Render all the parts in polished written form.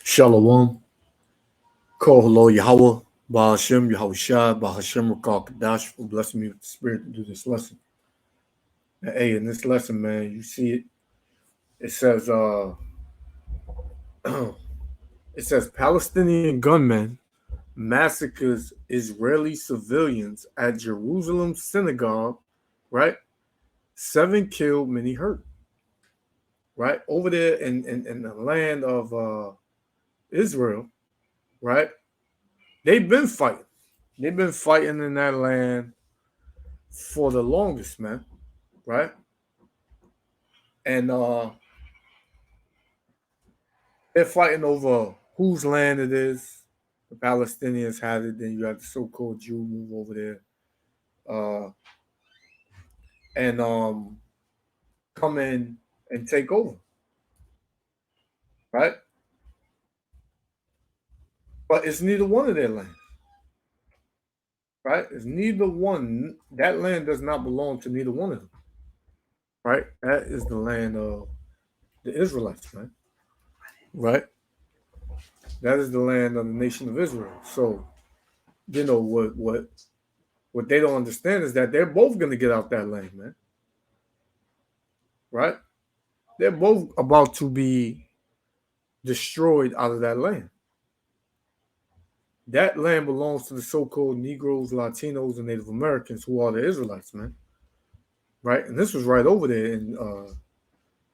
Shalom, Koholo Yahweh, Bahashem Yahushua, Bahashem Rakal Kadash for blessing me with the spirit to do this lesson. And hey, in this lesson, man, you see it. It says, it says Palestinian gunmen massacres Israeli civilians at Jerusalem synagogue, right? 7 killed, many hurt. Right over there in the land of Israel, right? They've been fighting. They've been fighting in that land for the longest, man, right? And they're fighting over whose land it is. The Palestinians have it. Then you have the so-called Jew move over there, and come in and take over, right? But it's neither one of their lands, right? It's neither one. That land does not belong to neither one of them, right? That is the land of the Israelites, man, right? That is the land of the nation of Israel. So, you know what they don't understand is that they're both going to get out that land, man. Right? They're both about to be destroyed out of that land. That land belongs to the so-called Negroes, Latinos, and Native Americans who are the Israelites, man. Right? And this was right over there in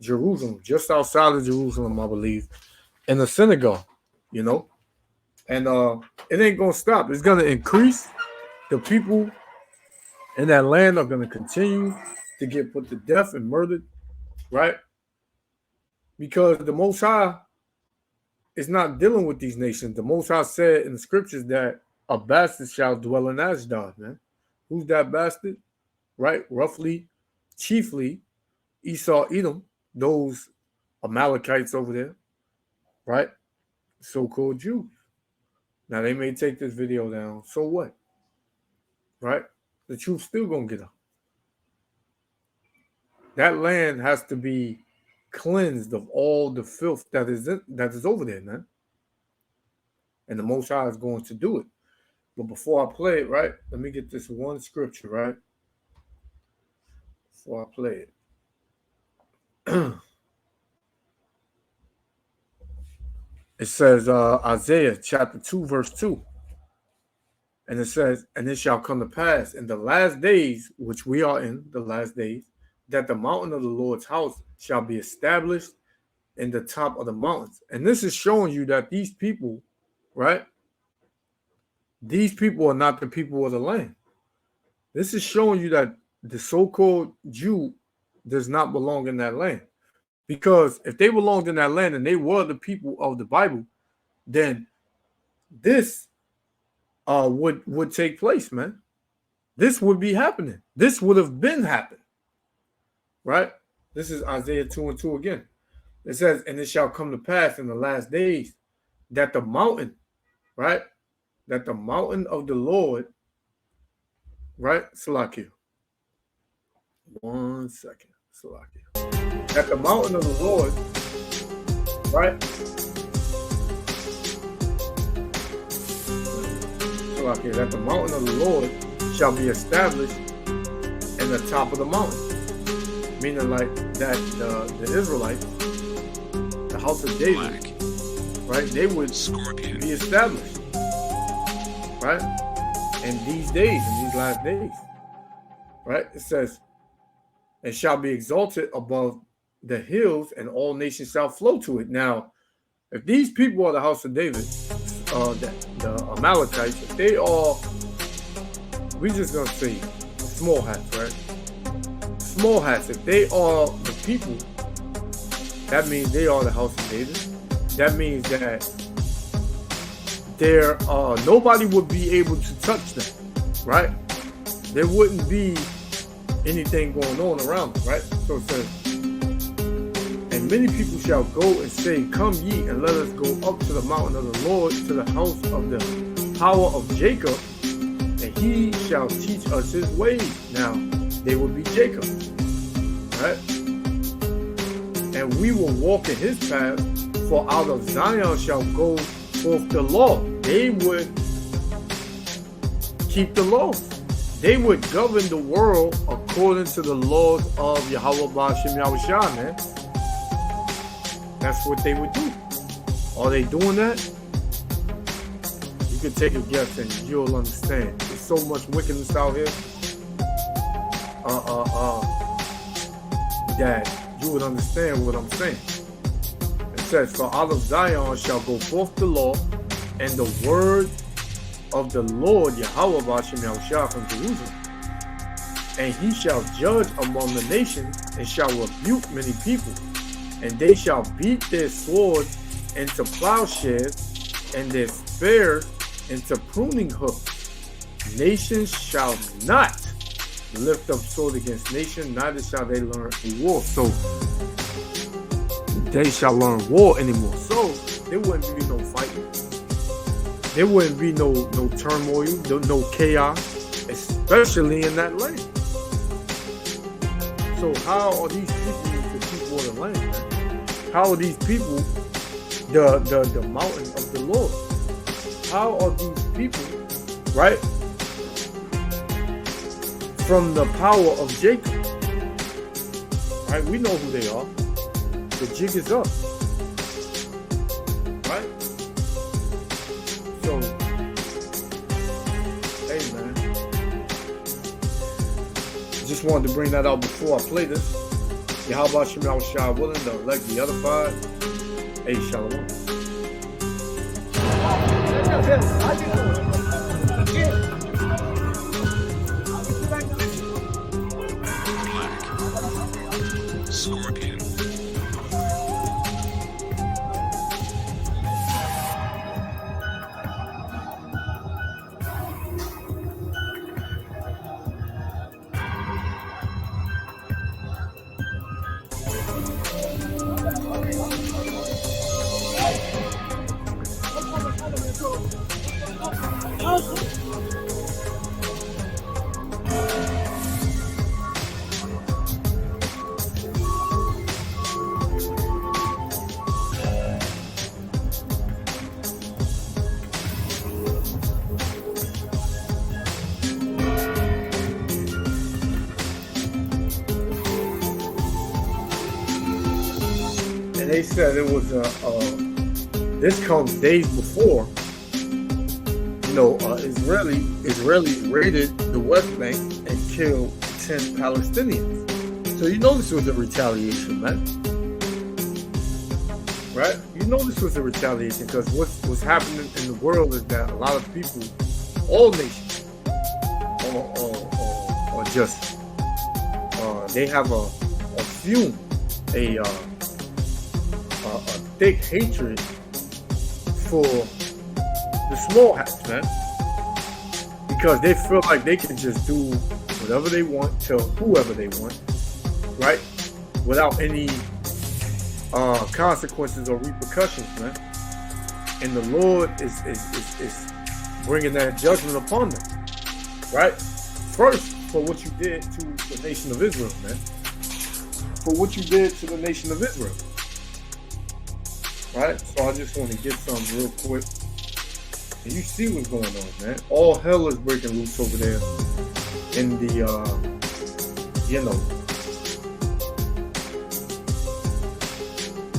Jerusalem, just outside of Jerusalem, I believe, in a synagogue, you know? And it ain't going to stop. It's going to increase. The people in that land are going to continue to get put to death and murdered, right? Because the Most High is not dealing with these nations. The Most High said in the scriptures that a bastard shall dwell in Ashdod, man. Who's that bastard? Right? Roughly, chiefly, Esau, Edom, those Amalekites over there, right? So-called Jews. Now, they may take this video down. So what? Right? The truth's still going to get up. That land has to be cleansed of all the filth that is over there, man. And the Most High is going to do it. But before I play it, right, let me get this one scripture, right? Before I play it. It says Isaiah chapter 2, verse 2. And it says, and it shall come to pass in the last days, which we are in, the last days, that the mountain of the Lord's house shall be established in the top of the mountains. And this is showing you that these people, right? These people are not the people of the land. This is showing you that the so-called Jew does not belong in that land. Because if they belonged in that land and they were the people of the Bible, then this would take place, man. This would be happening. This would have been happening. Right? This is Isaiah 2 and 2 again. It says, and it shall come to pass in the last days that the mountain, right? That the mountain of the Lord, right? Salakia. 1 second. Salakia. That the mountain of the Lord, right? Salakia. That the mountain of the Lord shall be established in the top of the mountain. Meaning like that the Israelites, the house of David, right? They would be established, right? In these days, in these last days, right? It says, and shall be exalted above the hills, and all nations shall flow to it. Now, if these people are the house of David, the Amalekites, if they are, we just gonna say small hats, right? Small hats, if they are the people, that means they are the house of David. That means that there nobody would be able to touch them, right? There wouldn't be anything going on around them, right? So it says, and many people shall go and say, come ye and let us go up to the mountain of the Lord, to the house of the power of Jacob, and he shall teach us his ways. Now, they will be Jacob, right? And we will walk in his path, For out of Zion shall go forth the law. They would keep the laws. They would govern the world according to the laws of Yahweh Ba'ashem Yahushua, man. That's what they would do. Are they doing that? You can take a guess and you'll understand. There's so much wickedness out here. That you would understand what I'm saying. It says, for out of Zion shall go forth the law and the word of the Lord Yahweh Ba'ashem Yahushua from Jerusalem. And he shall judge among the nations and shall rebuke many people. And they shall beat their swords into plowshares and their spears into pruning hooks. Nations shall not lift up sword against nation, neither shall they learn war. So they shall learn war anymore. So there wouldn't be no fighting. There wouldn't be no turmoil, no chaos, especially in that land. So how are these people the people of the land, man? How are these people the mountain of the Lord? How are these people, right, from the power of Jacob? Right? We know who they are. The jig is up. Right? So, hey man. Just wanted to bring that out before I play this. Yahweh Shem Yahushua willing to elect the other five. Hey, Shalom. Scorpion. They said it was this comes days before, you know, Israeli raided the West Bank and killed 10 Palestinians. So you know this was a retaliation, man. Right? You know this was a retaliation because what's happening in the world is that a lot of people, all nations, or just they have a fume, a thick hatred for the small hats, man, because they feel like they can just do whatever they want to whoever they want, right, without any consequences or repercussions, man. And the Lord is bringing that judgment upon them, right? First, for what you did to the nation of Israel, man. For what you did to the nation of Israel. Right? So I just want to get some real quick. And you see what's going on, man. All hell is breaking loose over there in the, you know,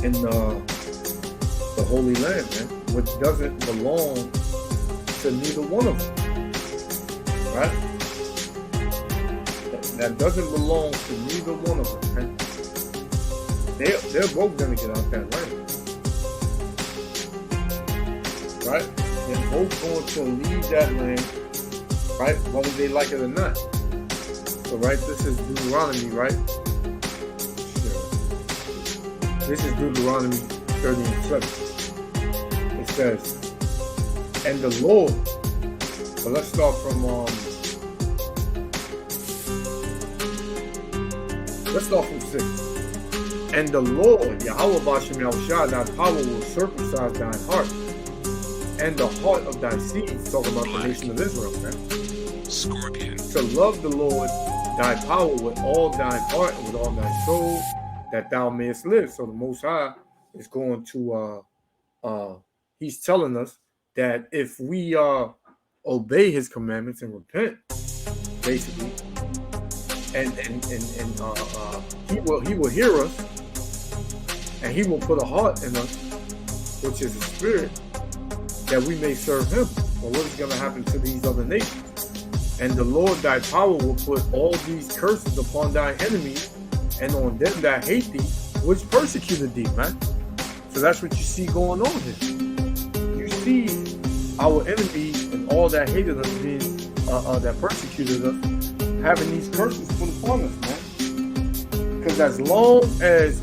in the Holy Land, man, which doesn't belong to neither one of them. Right? That doesn't belong to neither one of them, man. They're both going to get out that land. Right? They're both going to leave that land, right? Whether they like it or not. So, right, this is Deuteronomy, right? Sure. This is Deuteronomy 30 and 7. It says, and the Lord, so let's start from, let's start from 6. And the Lord, Yahweh Ba'ashem Yahushua, thy power will circumcise thine heart, and the heart of thy seed, talking about the nation of Israel, man. Scorpion. To love the Lord, thy power with all thine heart and with all thy soul, that thou mayest live. So the Most High is going to he's telling us that if we obey his commandments and repent, basically, and he will hear us, and he will put a heart in us, which is a spirit, that we may serve him. But what is going to happen to these other nations? And the Lord thy power will put all these curses upon thy enemies, and on them that hate thee, which persecuted thee, man. So that's what you see going on here. You see our enemies and all that hated us, being that persecuted us, having these curses put upon us, man. Because as long as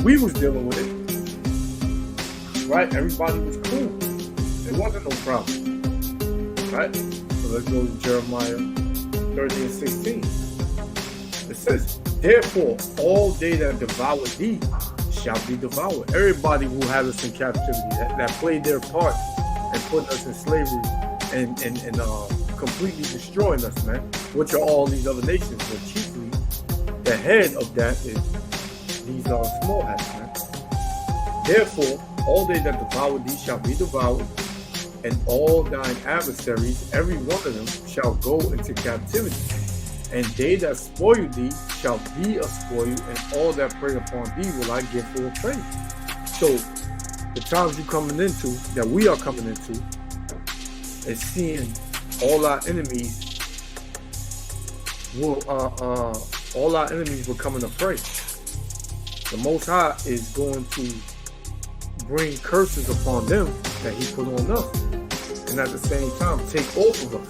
we was dealing with it, right, everybody was cool. There wasn't no problem, right? So let's go to Jeremiah 30 and 16. It says, therefore, all they that devour thee shall be devoured. Everybody who had us in captivity, that played their part and putting us in slavery and completely destroying us, man. Which are all these other nations? But chiefly, the head of that is these small hats, man. Therefore, all they that devour thee shall be devoured, and all thine adversaries, every one of them, shall go into captivity. And they that spoil thee shall be a spoil, and all that prey upon thee will I give for a prey. So, the times you coming into, that we are coming into, is seeing all our enemies will coming to prey. The Most High is going to bring curses upon them that he put on us, and at the same time take off of us,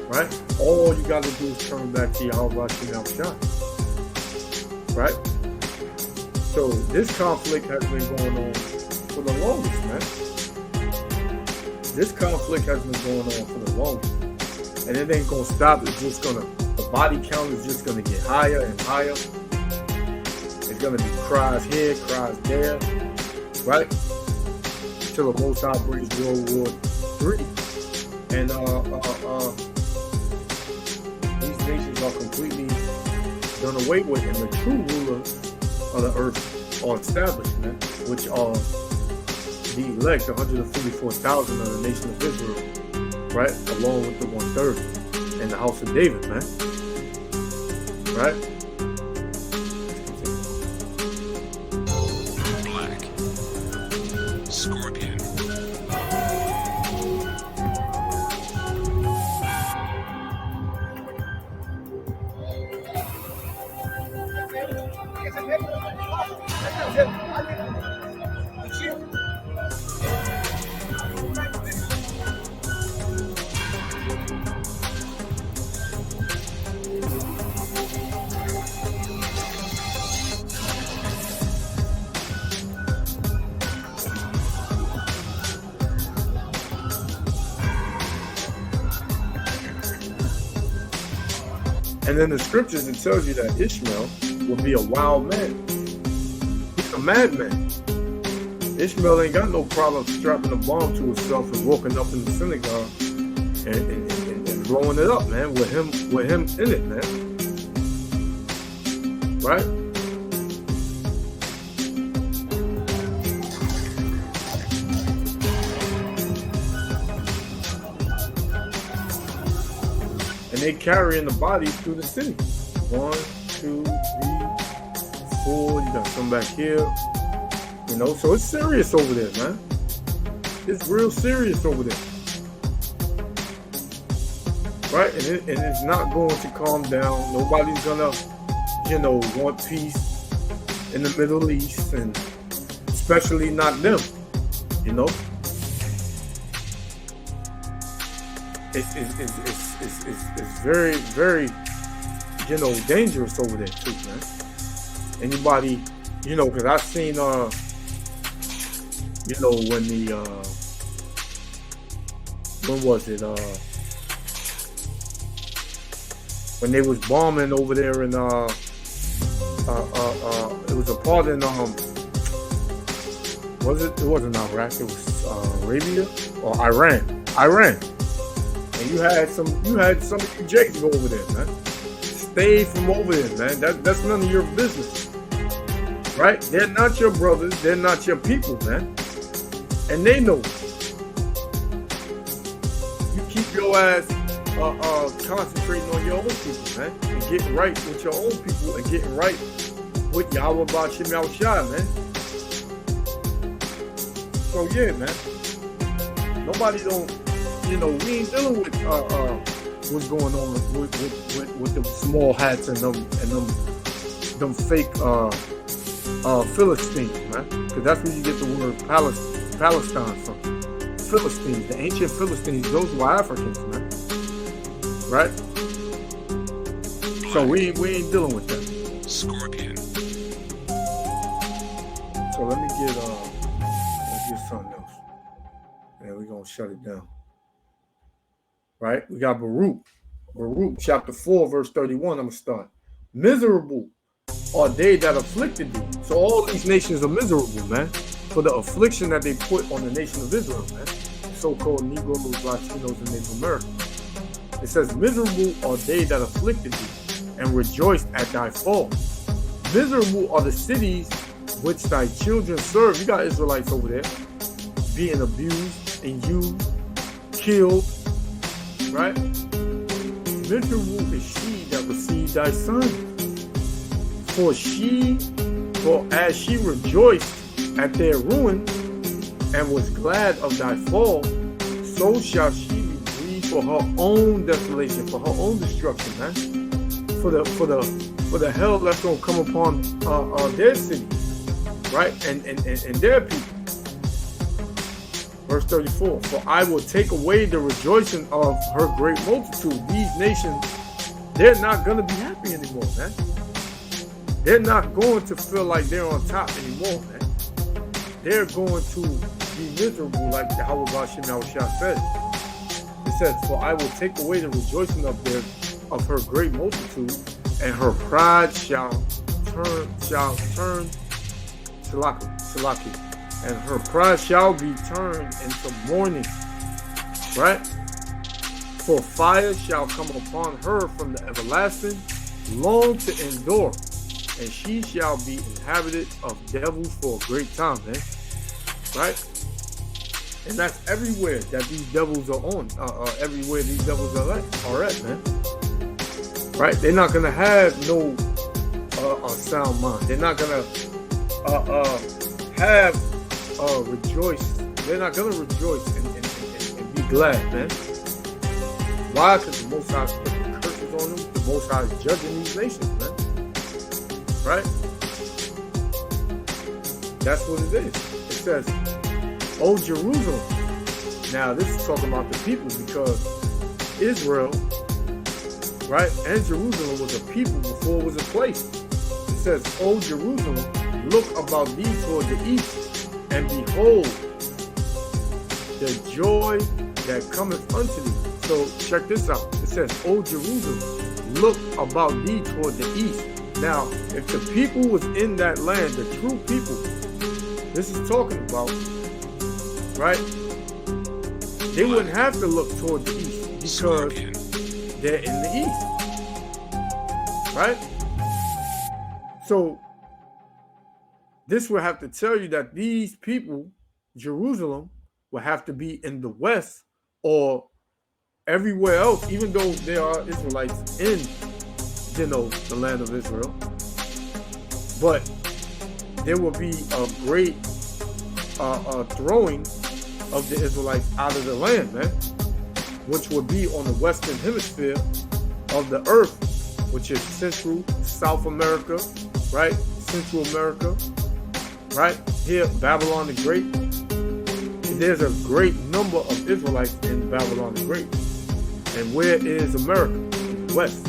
right? All you got to do is turn back to Yahweh Shah, right? So this conflict has been going on for the longest, man. This conflict has been going on for the longest, and it ain't gonna stop. It's just gonna, the body count is just gonna get higher and higher. It's gonna be cries here, cries there, right? Till the Most High brings World War III, and these nations are completely done away with, and the true rulers of the earth are established, man, which are the elect, 144,000 of the nation of Israel, right? Along with the 1/3 and the house of David, man, right? Black. Scorpion. And in the scriptures, it tells you that Ishmael will be a wild man. He's a madman. Ishmael ain't got no problem strapping a bomb to himself and walking up in the synagogue and blowing it up, man, with him in it, man. Right? And they carrying the bodies through the city. 1, 2, 3, 4. You got some back here. You know, so it's serious over there, man. It's real serious over there. Right? And it's not going to calm down. Nobody's gonna, want peace in the Middle East, and especially not them, It's very, very, dangerous over there too, man. Anybody, because I've seen, when when was it? When they was bombing over there in, it was a part in, it wasn't Iraq, it was Arabia or Iran. And you had some of you Jakes over there, man. Stay from over there, man. That's none of your business. right? They're not your brothers. They're not your people, man. And they know it. You keep your ass concentrating on your own people, man, and getting right with your own people and getting right with Yahweh Bashim Yahushua, man. So yeah, man. Nobody don't, we ain't dealing with what's going on with the small hats and them fake Philistines, man. Because that's where you get the word Palestine from. Philistines, the ancient Philistines, those were Africans, man. Right? So we ain't dealing with that. Scorpion. So let's get something else. And we're gonna shut it down. Right? We got Baruch chapter 4, verse 31. I'm gonna start. Miserable are they that afflicted thee. So all these nations are miserable, man, for the affliction that they put on the nation of Israel, man. So-called Negroes, Latinos, and Native Americans. It says, miserable are they that afflicted thee, and rejoiced at thy fall. Miserable are the cities which thy children serve. You got Israelites over there being abused and used, killed, right? Miserable is she that received thy son. For as she rejoiced at their ruin, and was glad of thy fall, so shall she be grieved for her own desolation, for her own destruction, man. For the hell that's gonna come upon their city, right? And their people. Verse 34. For I will take away the rejoicing of her great multitude. These nations, they're not gonna be happy anymore, man. They're not going to feel like they're on top anymore, man. They're going to be miserable, like the Yahweh Bashim Yahushua said. It says, for I will take away the rejoicing of her great multitude, and her pride shall turn Salaki, and her pride shall be turned into mourning, right? For fire shall come upon her from the everlasting, long to endure, and she shall be inhabited of devils for a great time, man. Right? And that's everywhere that these devils are on. Everywhere these devils are at, man. Right? They're not gonna have no sound mind. They're not gonna have rejoice. They're not gonna rejoice and be glad, man. Why? Because the Most High is putting curses on them. The Most High is judging these nations, man. Right? That's what it is. It says, O Jerusalem. Now, this is talking about the people, because Israel, right, and Jerusalem was a people before it was a place. It says, O Jerusalem, look about thee toward the east, and behold the joy that cometh unto thee. So check this out. It says, O Jerusalem, look about thee toward the east. Now, if the people was in that land, the true people, this is talking about, right? They wouldn't have to look toward the east because they're in the east, right? So this will have to tell you that these people, Jerusalem, will have to be in the west or everywhere else, even though there are Israelites in, the land of Israel. But there will be a great throwing of the Israelites out of the land, man, which would be on the western hemisphere of the earth, which is Central, South America, right? Central America, right? Here, Babylon the Great. There's a great number of Israelites in Babylon the Great. And where is America? West.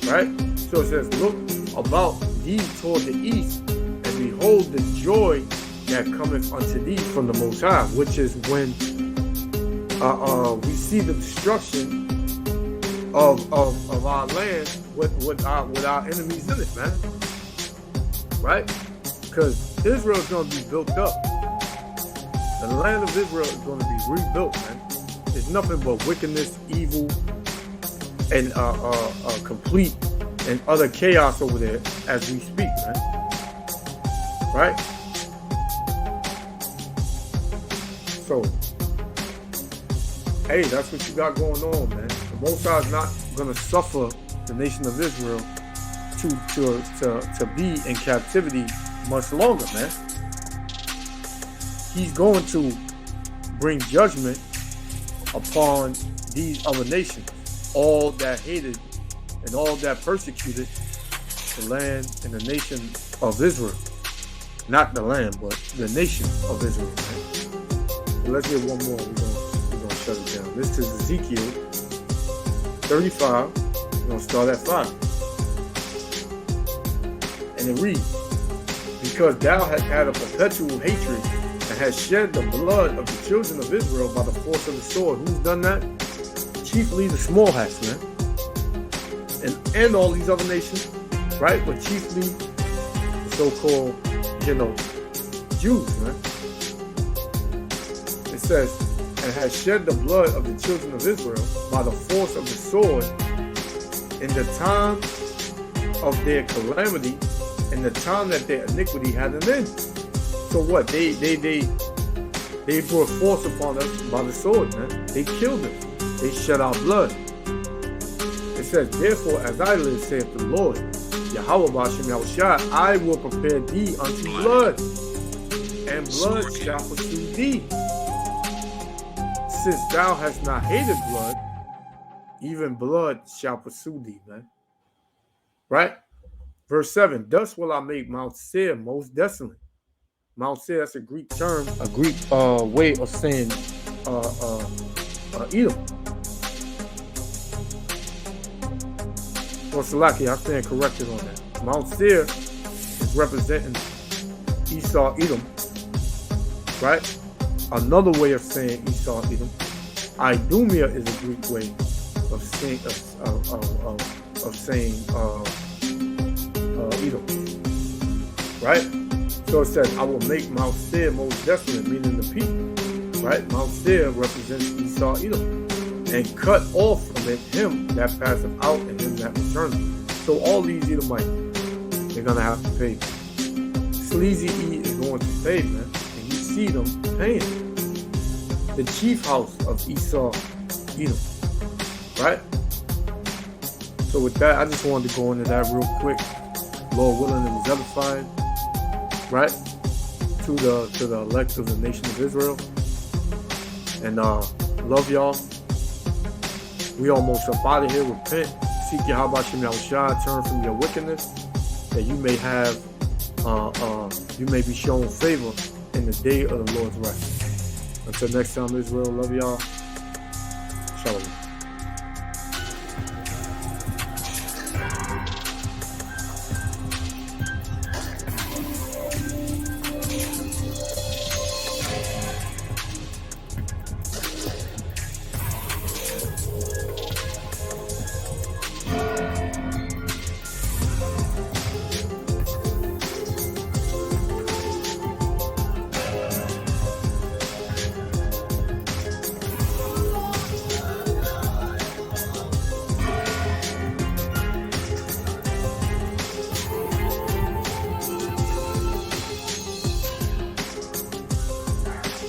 Right? So it says, look about thee toward the east, and behold the joy that cometh unto thee from the Most High, which is when we see the destruction of our land with our enemies in it, man. Right? Because Israel is going to be built up. The land of Israel is going to be rebuilt, man. There's nothing but wickedness, evil, and complete and utter chaos over there as we speak, man. Right? So, hey, that's what you got going on, man. The Most High is not gonna suffer the nation of Israel to be in captivity much longer, man. He's going to bring judgment upon these other nations, all that hated and all that persecuted the land and the nation of Israel. Not the land, but the nation of Israel. Right? So let's get one more. We're gonna shut it down. This is Ezekiel 35. We're gonna start at 5. And it reads, because thou hast had a perpetual hatred and hast shed the blood of the children of Israel by the force of the sword. Who's done that? Chiefly the small hats, man. And all these other nations, right? But chiefly the so-called, Jews, man. It says, and has shed the blood of the children of Israel by the force of the sword in the time of their calamity, in the time that their iniquity had an end. So what? They brought force upon us by the sword, man. They killed us. They shed our blood. It says, therefore, as I live, saith the Lord, Yahweh B'Shem Yahushua, I will prepare thee unto blood, and blood shall pursue thee. Since thou hast not hated blood, even blood shall pursue thee, man. Right? Verse 7, thus will I make Mount Seir most desolate. Mount Seir, that's a Greek term, a Greek way of saying Edom. Or Salaki, I stand corrected on that. Mount Seir is representing Esau, Edom. Right? Another way of saying Esau, Edom. Idumea is a Greek way of saying Edom. Right? So it says, I will make Mount Seir most desolate, meaning the people. Right? Mount Seir represents Esau, Edom. And cut off from it him that passeth out and him that returneth. So all these Edomites, they're going to have to pay. Sleazy E is going to pay, man. And you see them paying. The chief house of Esau, Edom. Right? So with that, I just wanted to go into that real quick. Lord willing, it was edifying. Right? To the elect of the nation of Israel. And love y'all. We almost up out of here. Repent. Seek Yahweh Shem Yahushua. Turn from your wickedness. That you may have, you may be shown favor in the day of the Lord's wrath. Until next time, Israel. Love y'all. Shalom.